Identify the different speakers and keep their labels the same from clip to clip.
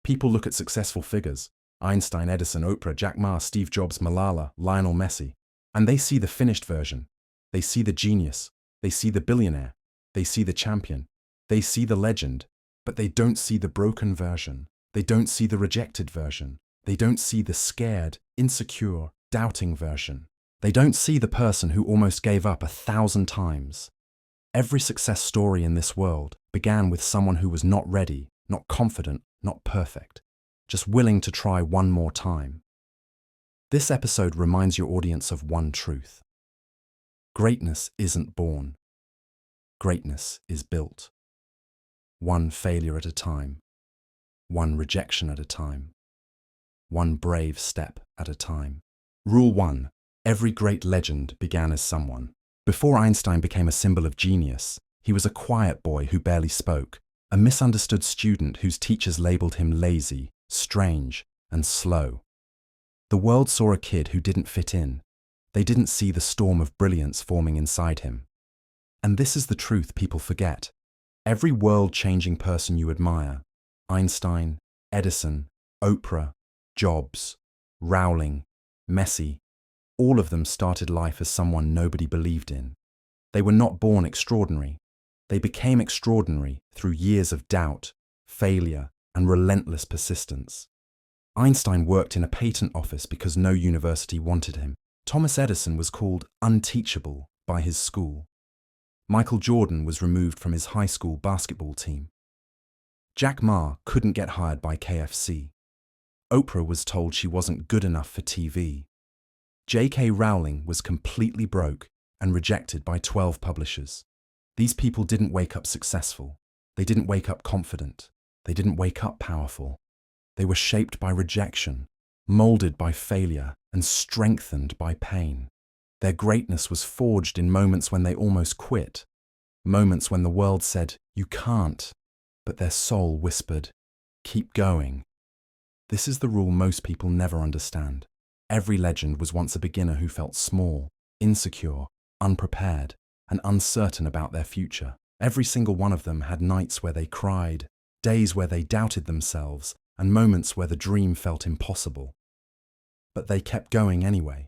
Speaker 1: People look at successful figures, Einstein, Edison, Oprah, Jack Ma, Steve Jobs, Malala, Lionel Messi, and they see the finished version. They see the genius. They see the billionaire. They see the champion. They see the legend, but they don't see the broken version. They don't see the rejected version. They don't see the scared, insecure, doubting version. They don't see the person who almost gave up 1,000 times. Every success story in this world began with someone who was not ready, not confident, not perfect, just willing to try one more time. This episode reminds your audience of one truth. Greatness isn't born. Greatness is built. One failure at a time. One rejection at a time. One brave step at a time. Rule 1. Every great legend began as someone. Before Einstein became a symbol of genius, he was a quiet boy who barely spoke, a misunderstood student whose teachers labeled him lazy, strange, and slow. The world saw a kid who didn't fit in. They didn't see the storm of brilliance forming inside him. And this is the truth people forget. Every world-changing person you admire, Einstein, Edison, Oprah, Jobs, Rowling, Messi, all of them started life as someone nobody believed in. They were not born extraordinary. They became extraordinary through years of doubt, failure, and relentless persistence. Einstein worked in a patent office because no university wanted him. Thomas Edison was called unteachable by his school. Michael Jordan was removed from his high school basketball team. Jack Ma couldn't get hired by KFC. Oprah was told she wasn't good enough for TV. J.K. Rowling was completely broke and rejected by 12 publishers. These people didn't wake up successful. They didn't wake up confident. They didn't wake up powerful. They were shaped by rejection, molded by failure, and strengthened by pain. Their greatness was forged in moments when they almost quit, moments when the world said, "You can't," but their soul whispered, "Keep going." This is the rule most people never understand. Every legend was once a beginner who felt small, insecure, unprepared, and uncertain about their future. Every single one of them had nights where they cried, days where they doubted themselves, and moments where the dream felt impossible. But they kept going anyway.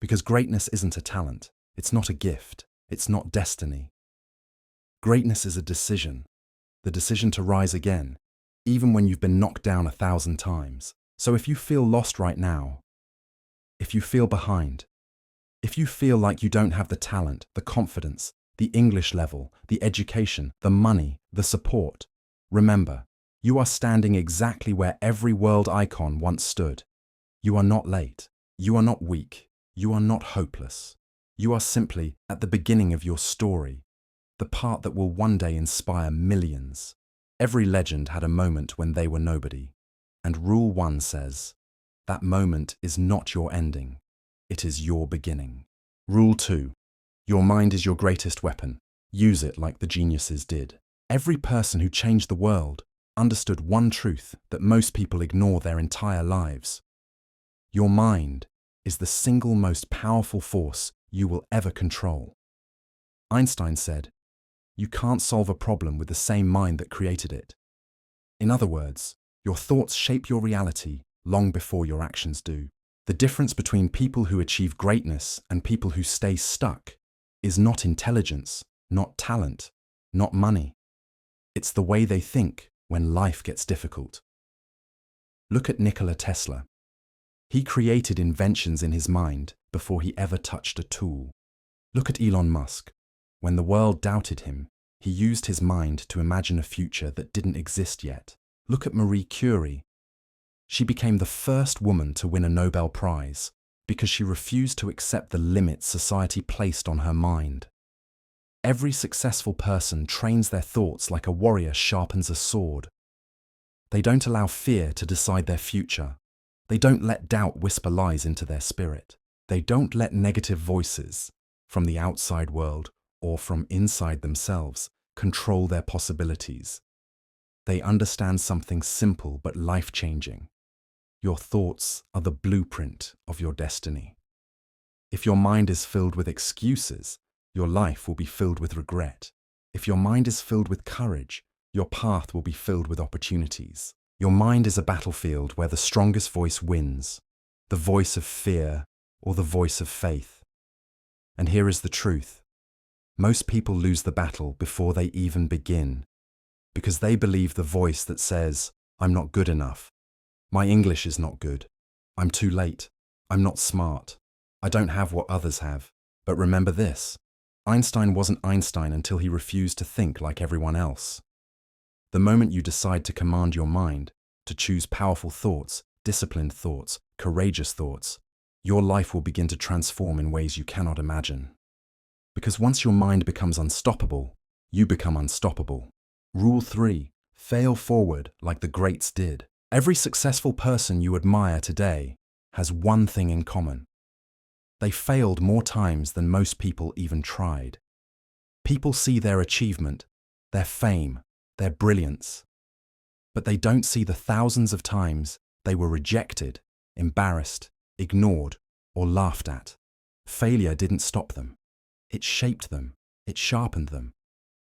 Speaker 1: Because greatness isn't a talent, it's not a gift, it's not destiny. Greatness is a decision, the decision to rise again, even when you've been knocked down 1,000 times. So if you feel lost right now, if you feel behind, if you feel like you don't have the talent, the confidence, the English level, the education, the money, the support, remember, you are standing exactly where every world icon once stood. You are not late. You are not weak. You are not hopeless. You are simply at the beginning of your story, the part that will one day inspire millions. Every legend had a moment when they were nobody. And Rule 1 says, that moment is not your ending. It is your beginning. Rule 2. Your mind is your greatest weapon. Use it like the geniuses did. Every person who changed the world understood one truth that most people ignore their entire lives. Your mind is the single most powerful force you will ever control. Einstein said, "You can't solve a problem with the same mind that created it." In other words, your thoughts shape your reality long before your actions do. The difference between people who achieve greatness and people who stay stuck is not intelligence, not talent, not money. It's the way they think when life gets difficult. Look at Nikola Tesla. He created inventions in his mind before he ever touched a tool. Look at Elon Musk. When the world doubted him, he used his mind to imagine a future that didn't exist yet. Look at Marie Curie. She became the first woman to win a Nobel Prize because she refused to accept the limits society placed on her mind. Every successful person trains their thoughts like a warrior sharpens a sword. They don't allow fear to decide their future. They don't let doubt whisper lies into their spirit. They don't let negative voices from the outside world or from inside themselves control their possibilities. They understand something simple but life-changing. Your thoughts are the blueprint of your destiny. If your mind is filled with excuses, your life will be filled with regret. If your mind is filled with courage, your path will be filled with opportunities. Your mind is a battlefield where the strongest voice wins, the voice of fear or the voice of faith. And here is the truth. Most people lose the battle before they even begin, because they believe the voice that says, "I'm not good enough. My English is not good. I'm too late. I'm not smart. I don't have what others have." But remember this, Einstein wasn't Einstein until he refused to think like everyone else. The moment you decide to command your mind, to choose powerful thoughts, disciplined thoughts, courageous thoughts, your life will begin to transform in ways you cannot imagine. Because once your mind becomes unstoppable, you become unstoppable. Rule 3. Fail forward like the greats did. Every successful person you admire today has one thing in common. They failed more times than most people even tried. People see their achievement, their fame, their brilliance, but they don't see the thousands of times they were rejected, embarrassed, ignored, or laughed at. Failure didn't stop them. It shaped them, it sharpened them,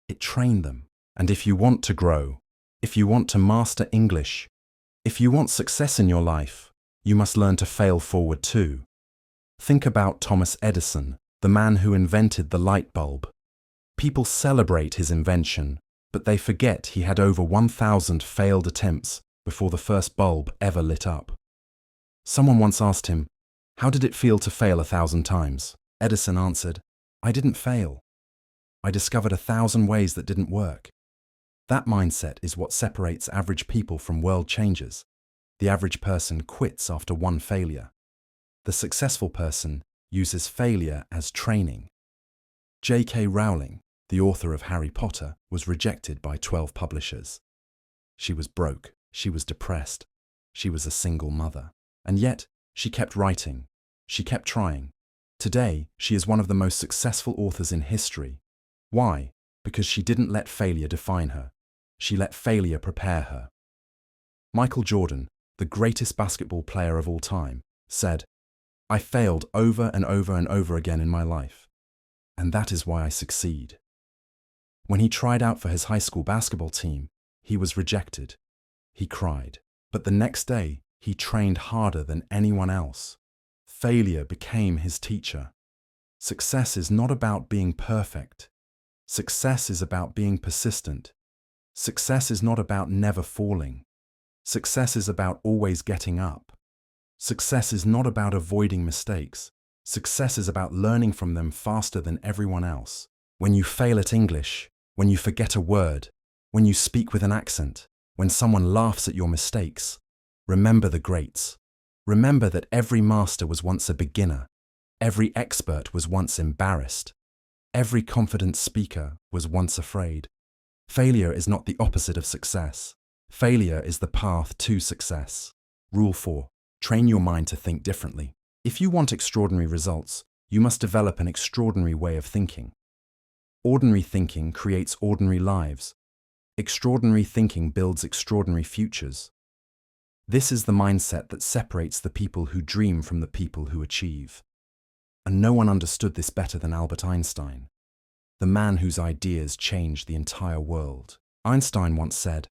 Speaker 1: it trained them. And if you want to grow, if you want to master English, if you want success in your life, you must learn to fail forward too. Think about Thomas Edison, the man who invented the light bulb. People celebrate his invention, but they forget he had over 1,000 failed attempts before the first bulb ever lit up. Someone once asked him, "How did it feel to fail 1,000 times?" Edison answered, "I didn't fail. I discovered 1,000 ways that didn't work." That mindset is what separates average people from world changers. The average person quits after one failure. The successful person uses failure as training. J.K. Rowling, the author of Harry Potter, was rejected by 12 publishers. She was broke, she was depressed, she was a single mother. And yet, she kept writing, she kept trying. Today, she is one of the most successful authors in history. Why? Because she didn't let failure define her. She let failure prepare her. Michael Jordan, the greatest basketball player of all time, said, "I failed over and over and over again in my life, and that is why I succeed." When he tried out for his high school basketball team, he was rejected. He cried. But the next day, he trained harder than anyone else. Failure became his teacher. Success is not about being perfect. Success is about being persistent. Success is not about never falling. Success is about always getting up. Success is not about avoiding mistakes. Success is about learning from them faster than everyone else. When you fail at English, when you forget a word, when you speak with an accent, when someone laughs at your mistakes, remember the greats. Remember that every master was once a beginner. Every expert was once embarrassed. Every confident speaker was once afraid. Failure is not the opposite of success. Failure is the path to success. Rule 4. Train your mind to think differently. If you want extraordinary results, you must develop an extraordinary way of thinking. Ordinary thinking creates ordinary lives. Extraordinary thinking builds extraordinary futures. This is the mindset that separates the people who dream from the people who achieve. And no one understood this better than Albert Einstein, the man whose ideas changed the entire world. Einstein once said,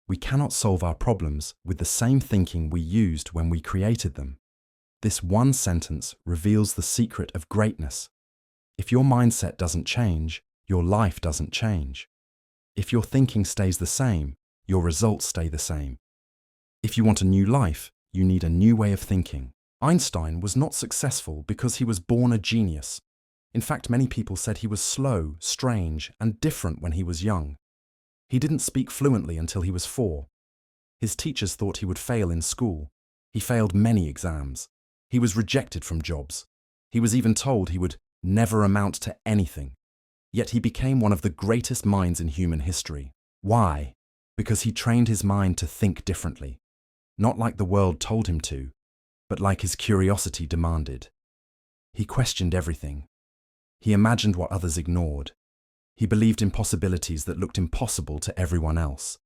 Speaker 1: "We cannot solve our problems with the same thinking we used when we created them." This one sentence reveals the secret of greatness. If your mindset doesn't change, your life doesn't change. If your thinking stays the same, your results stay the same. If you want a new life, you need a new way of thinking. Einstein was not successful because he was born a genius. In fact, many people said he was slow, strange, and different when he was young. He didn't speak fluently until he was 4. His teachers thought he would fail in school. He failed many exams. He was rejected from jobs. He was even told he would never amount to anything. Yet he became one of the greatest minds in human history. Why? Because he trained his mind to think differently. Not like the world told him to, but like his curiosity demanded. He questioned everything. He imagined what others ignored. He believed in possibilities that looked impossible to everyone else.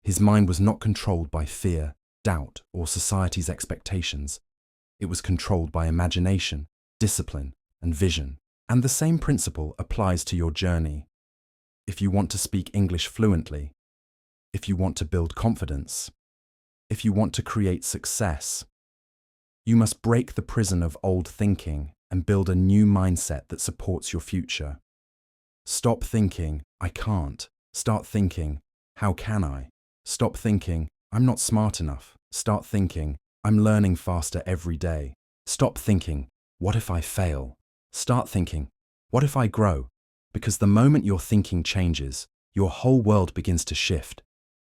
Speaker 1: His mind was not controlled by fear, doubt, or society's expectations. It was controlled by imagination, discipline, and vision. And the same principle applies to your journey. If you want to speak English fluently, if you want to build confidence, If you want to create success, you must break the prison of old thinking and build a new mindset that supports your future. Stop thinking, I can't. Start thinking, how can I? Stop thinking, I'm not smart enough. Start thinking, I'm learning faster every day. Stop thinking, what if I fail? Start thinking, what if I grow? Because the moment your thinking changes, your whole world begins to shift.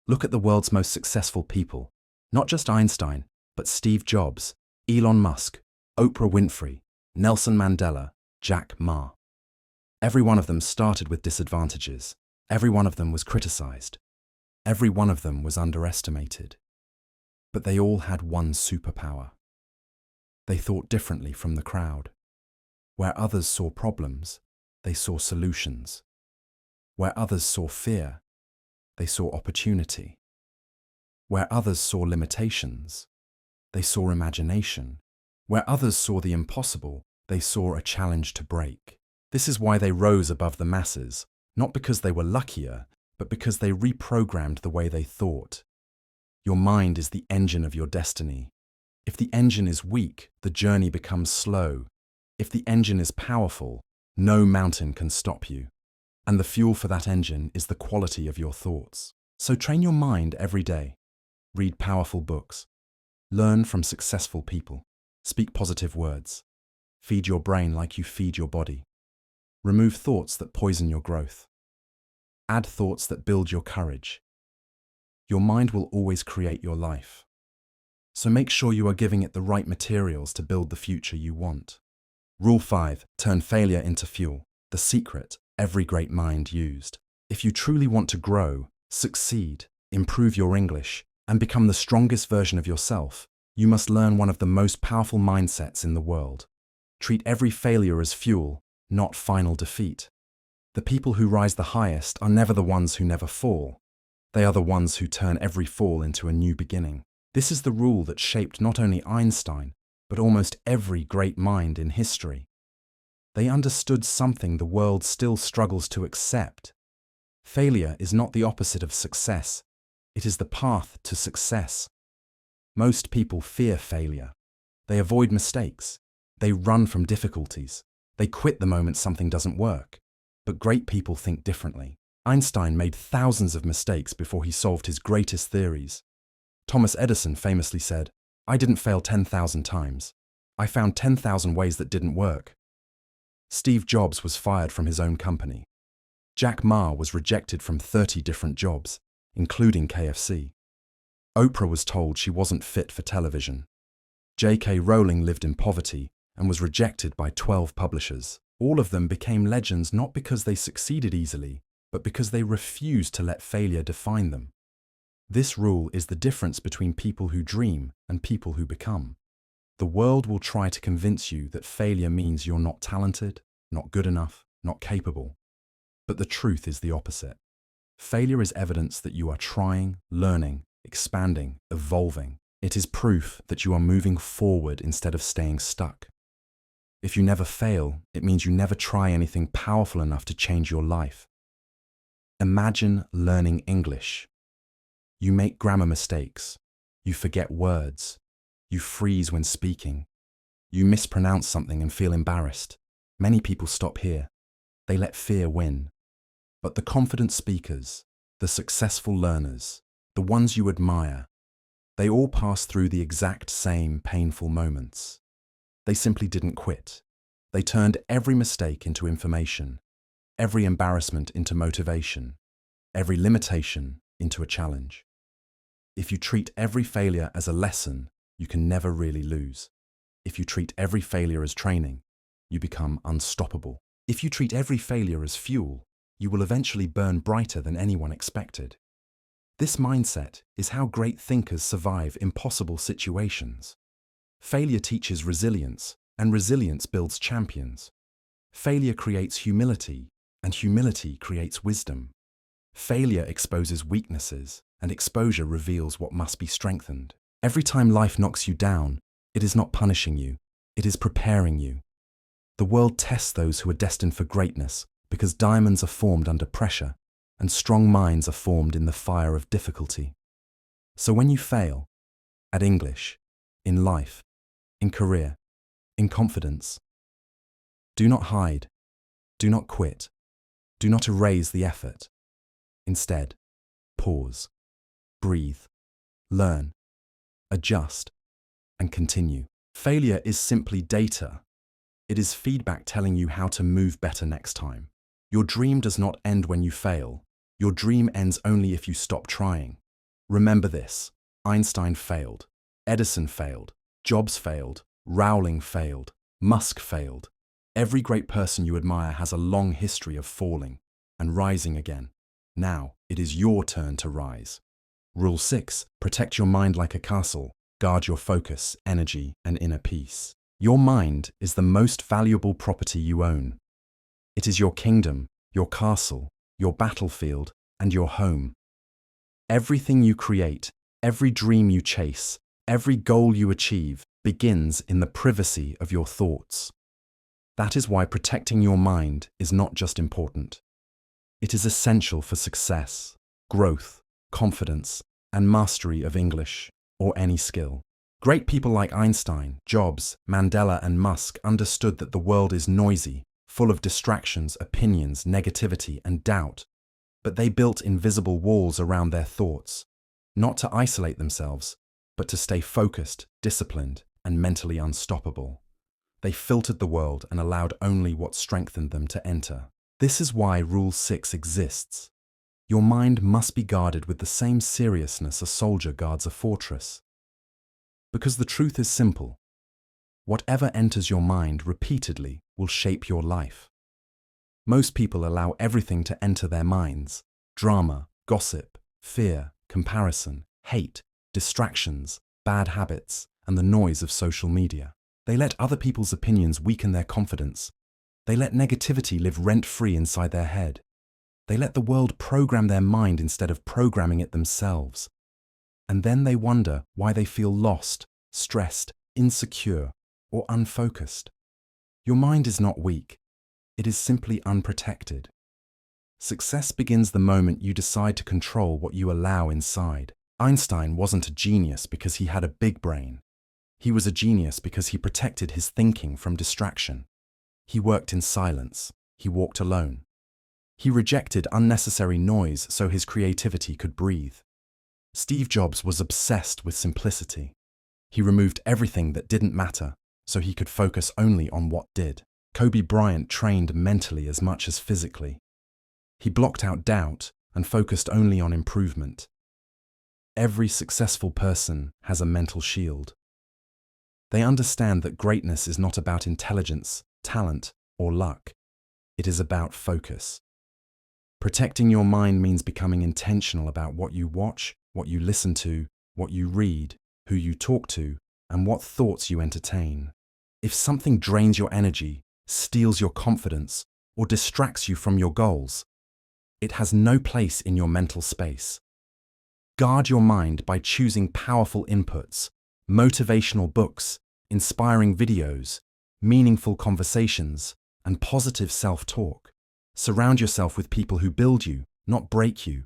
Speaker 1: Look at the world's most successful people. Not just Einstein, but Steve Jobs, Elon Musk, Oprah Winfrey, Nelson Mandela, Jack Ma. Every one of them started with disadvantages. Every one of them was criticized. Every one of them was underestimated. But they all had one superpower. They thought differently from the crowd. Where others saw problems, they saw solutions. Where others saw fear, they saw opportunity. Where others saw limitations, they saw imagination. Where others saw the impossible, they saw a challenge to break. This is why they rose above the masses, not because they were luckier, but because they reprogrammed the way they thought. Your mind is the engine of your destiny. If the engine is weak, the journey becomes slow. If the engine is powerful, no mountain can stop you. And the fuel for that engine is the quality of your thoughts. So train your mind every day. Read powerful books. Learn from successful people. Speak positive words. Feed your brain like you feed your body. Remove thoughts that poison your growth. Add thoughts that build your courage. Your mind will always create your life. So make sure you are giving it the right materials to build the future you want. Rule 5. Turn failure into fuel. The secret every great mind used. If you truly want to grow, succeed, improve your English, and become the strongest version of yourself, you must learn one of the most powerful mindsets in the world. Treat every failure as fuel, not final defeat. The people who rise the highest are never the ones who never fall. They are the ones who turn every fall into a new beginning. This is the rule that shaped not only Einstein, but almost every great mind in history. They understood something the world still struggles to accept. Failure is not the opposite of success. It is the path to success. Most people fear failure. They avoid mistakes. They run from difficulties. They quit the moment something doesn't work. But great people think differently. Einstein made thousands of mistakes before he solved his greatest theories. Thomas Edison famously said, "I didn't fail 10,000 times. I found 10,000 ways that didn't work." Steve Jobs was fired from his own company. Jack Ma was rejected from 30 different jobs, including KFC. Oprah was told she wasn't fit for television. J.K. Rowling lived in poverty and was rejected by 12 publishers. All of them became legends not because they succeeded easily, but because they refused to let failure define them. This rule is the difference between people who dream and people who become. The world will try to convince you that failure means you're not talented, not good enough, not capable. But the truth is the opposite. Failure is evidence that you are trying, learning, expanding, evolving. It is proof that you are moving forward instead of staying stuck. If you never fail, it means you never try anything powerful enough to change your life. Imagine learning English. You make grammar mistakes. You forget words. You freeze when speaking. You mispronounce something and feel embarrassed. Many people stop here. They let fear win. But the confident speakers, the successful learners, the ones you admire, they all pass through the exact same painful moments. They simply didn't quit. They turned every mistake into information, every embarrassment into motivation, every limitation into a challenge. If you treat every failure as a lesson, you can never really lose. If you treat every failure as training, you become unstoppable. If you treat every failure as fuel, you will eventually burn brighter than anyone expected. This mindset is how great thinkers survive impossible situations. Failure teaches resilience, and resilience builds champions. Failure creates humility, and humility creates wisdom. Failure exposes weaknesses, and exposure reveals what must be strengthened. Every time life knocks you down, it is not punishing you, it is preparing you. The world tests those who are destined for greatness because diamonds are formed under pressure, and strong minds are formed in the fire of difficulty. So when you fail, at English, in life, in career, in confidence. Do not hide. Do not quit. Do not erase the effort. Instead, pause, breathe, learn, adjust, and continue. Failure is simply data. It is feedback telling you how to move better next time. Your dream does not end when you fail. Your dream ends only if you stop trying. Remember this: Einstein failed, Edison failed, Jobs failed, Rowling failed, Musk failed. Every great person you admire has a long history of falling and rising again. Now, it is your turn to rise. Rule 6. Protect your mind like a castle. Guard your focus, energy, and inner peace. Your mind is the most valuable property you own. It is your kingdom, your castle, your battlefield, and your home. Everything you create, every dream you chase, every goal you achieve begins in the privacy of your thoughts. That is why protecting your mind is not just important. It is essential for success, growth, confidence, and mastery of English or any skill. Great people like Einstein, Jobs, Mandela, and Musk understood that the world is noisy, full of distractions, opinions, negativity, and doubt. But they built invisible walls around their thoughts, not to isolate themselves, but to stay focused, disciplined, and mentally unstoppable. They filtered the world and allowed only what strengthened them to enter. This is why Rule 6 exists. Your mind must be guarded with the same seriousness a soldier guards a fortress. Because the truth is simple. Whatever enters your mind repeatedly will shape your life. Most people allow everything to enter their minds: drama, gossip, fear, comparison, hate, distractions, bad habits, and the noise of social media. They let other people's opinions weaken their confidence. They let negativity live rent-free inside their head. They let the world program their mind instead of programming it themselves. And then they wonder why they feel lost, stressed, insecure, or unfocused. Your mind is not weak. It is simply unprotected. Success begins the moment you decide to control what you allow inside. Einstein wasn't a genius because he had a big brain. He was a genius because he protected his thinking from distraction. He worked in silence. He walked alone. He rejected unnecessary noise so his creativity could breathe. Steve Jobs was obsessed with simplicity. He removed everything that didn't matter so he could focus only on what did. Kobe Bryant trained mentally as much as physically. He blocked out doubt and focused only on improvement. Every successful person has a mental shield. They understand that greatness is not about intelligence, talent, or luck. It is about focus. Protecting your mind means becoming intentional about what you watch, what you listen to, what you read, who you talk to, and what thoughts you entertain. If something drains your energy, steals your confidence, or distracts you from your goals, it has no place in your mental space. Guard your mind by choosing powerful inputs, motivational books, inspiring videos, meaningful conversations, and positive self-talk. Surround yourself with people who build you, not break you.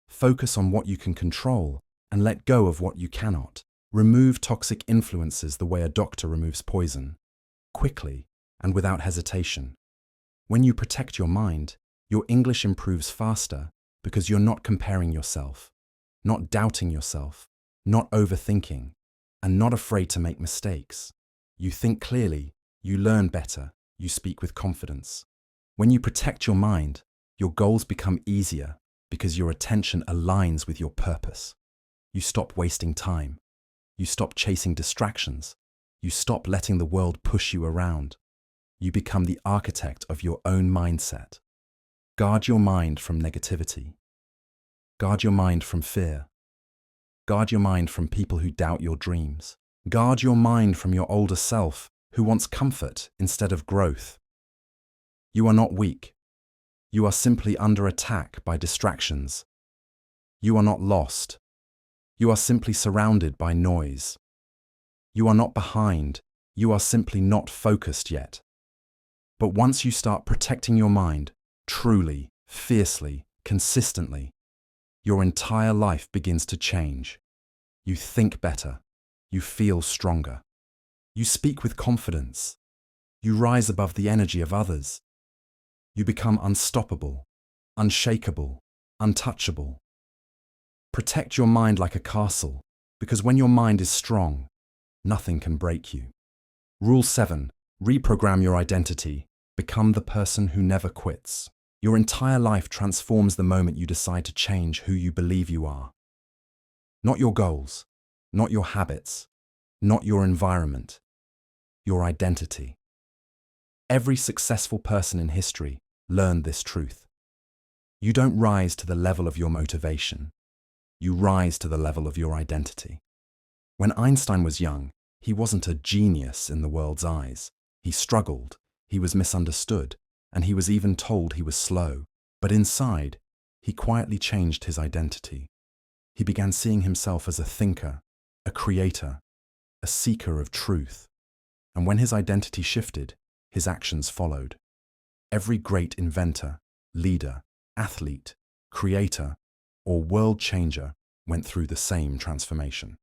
Speaker 1: Focus on what you can control and let go of what you cannot. Remove toxic influences the way a doctor removes poison, quickly and without hesitation. When you protect your mind, your English improves faster because you're not comparing yourself, not doubting yourself, not overthinking, and not afraid to make mistakes. You think clearly, you learn better, you speak with confidence. When you protect your mind, your goals become easier because your attention aligns with your purpose. You stop wasting time. You stop chasing distractions. You stop letting the world push you around. You become the architect of your own mindset. Guard your mind from negativity. Guard your mind from fear. Guard your mind from people who doubt your dreams. Guard your mind from your older self who wants comfort instead of growth. You are not weak. You are simply under attack by distractions. You are not lost. You are simply surrounded by noise. You are not behind. You are simply not focused yet. But once you start protecting your mind, truly, fiercely, consistently, your entire life begins to change. You think better. You feel stronger. You speak with confidence. You rise above the energy of others. You become unstoppable, unshakable, untouchable. Protect your mind like a castle, because when your mind is strong, nothing can break you. Rule 7. Reprogram your identity. Become the person who never quits. Your entire life transforms the moment you decide to change who you believe you are. Not your goals, not your habits, not your environment, your identity. Every successful person in history learned this truth. You don't rise to the level of your motivation. You rise to the level of your identity. When Einstein was young, he wasn't a genius in the world's eyes. He struggled, he was misunderstood, and he was even told he was slow. But inside, he quietly changed his identity. He began seeing himself as a thinker, a creator, a seeker of truth. And when his identity shifted, his actions followed. Every great inventor, leader, athlete, creator, or world changer went through the same transformation.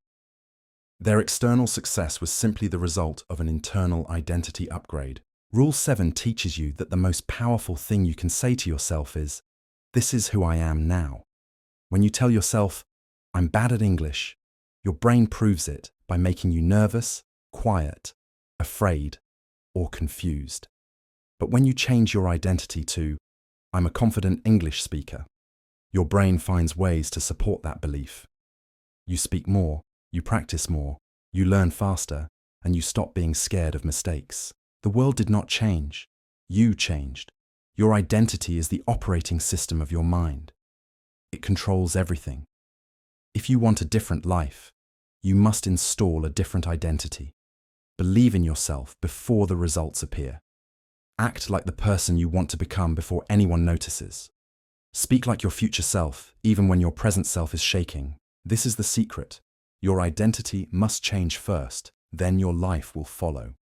Speaker 1: Their external success was simply the result of an internal identity upgrade. Rule 7 teaches you that the most powerful thing you can say to yourself is, "This is who I am now." When you tell yourself, "I'm bad at English," your brain proves it by making you nervous, quiet, afraid, or confused. But when you change your identity to, "I'm a confident English speaker," your brain finds ways to support that belief. You speak more, you practice more, you learn faster, and you stop being scared of mistakes. The world did not change. You changed. Your identity is the operating system of your mind. It controls everything. If you want a different life, you must install a different identity. Believe in yourself before the results appear. Act like the person you want to become before anyone notices. Speak like your future self, even when your present self is shaking. This is the secret. Your identity must change first, then your life will follow.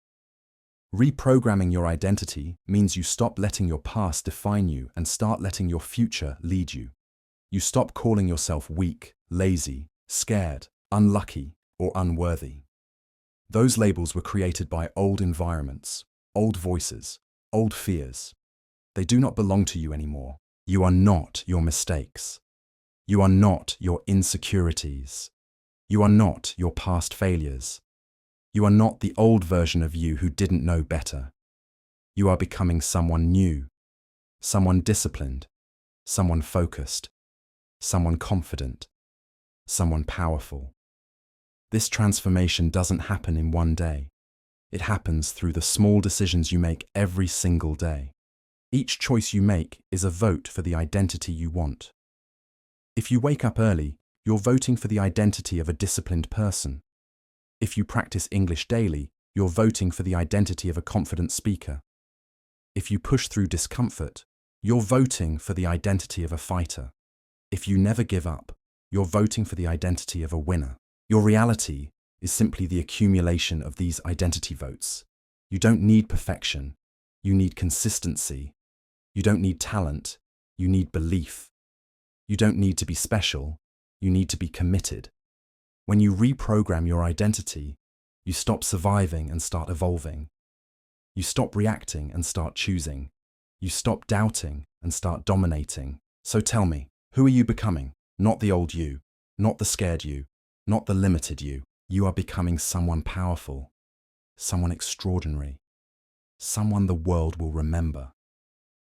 Speaker 1: Reprogramming your identity means you stop letting your past define you and start letting your future lead you. You stop calling yourself weak, lazy, scared, unlucky, or unworthy. Those labels were created by old environments, old voices, old fears. They do not belong to you anymore. You are not your mistakes. You are not your insecurities. You are not your past failures. You are not the old version of you who didn't know better. You are becoming someone new, someone disciplined, someone focused, someone confident, someone powerful. This transformation doesn't happen in one day. It happens through the small decisions you make every single day. Each choice you make is a vote for the identity you want. If you wake up early, you're voting for the identity of a disciplined person. If you practice English daily, you're voting for the identity of a confident speaker. If you push through discomfort, you're voting for the identity of a fighter. If you never give up, you're voting for the identity of a winner. Your reality is simply the accumulation of these identity votes. You don't need perfection. You need consistency. You don't need talent. You need belief. You don't need to be special. You need to be committed. When you reprogram your identity, you stop surviving and start evolving. You stop reacting and start choosing. You stop doubting and start dominating. So tell me, who are you becoming? Not the old you, not the scared you, not the limited you. You are becoming someone powerful, someone extraordinary, someone the world will remember.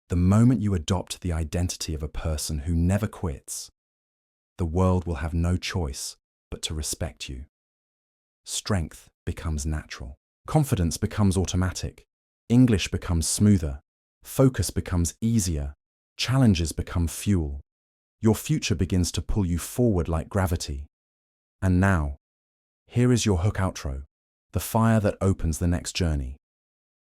Speaker 1: The moment you adopt the identity of a person who never quits, the world will have no choice but to respect you. Strength becomes natural. Confidence becomes automatic. English becomes smoother. Focus becomes easier. Challenges become fuel. Your future begins to pull you forward like gravity. And now, here is your hook outro, the fire that opens the next journey.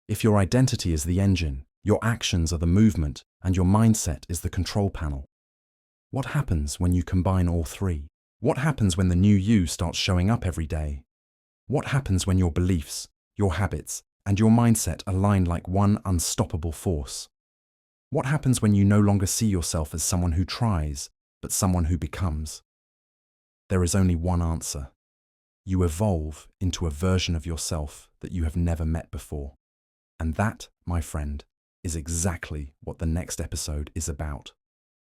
Speaker 1: If your identity is the engine, your actions are the movement, and your mindset is the control panel, what happens when you combine all three? What happens when the new you starts showing up every day? What happens when your beliefs, your habits, and your mindset align like one unstoppable force? What happens when you no longer see yourself as someone who tries, but someone who becomes? There is only one answer. You evolve into a version of yourself that you have never met before. And that, my friend, is exactly what the next episode is about.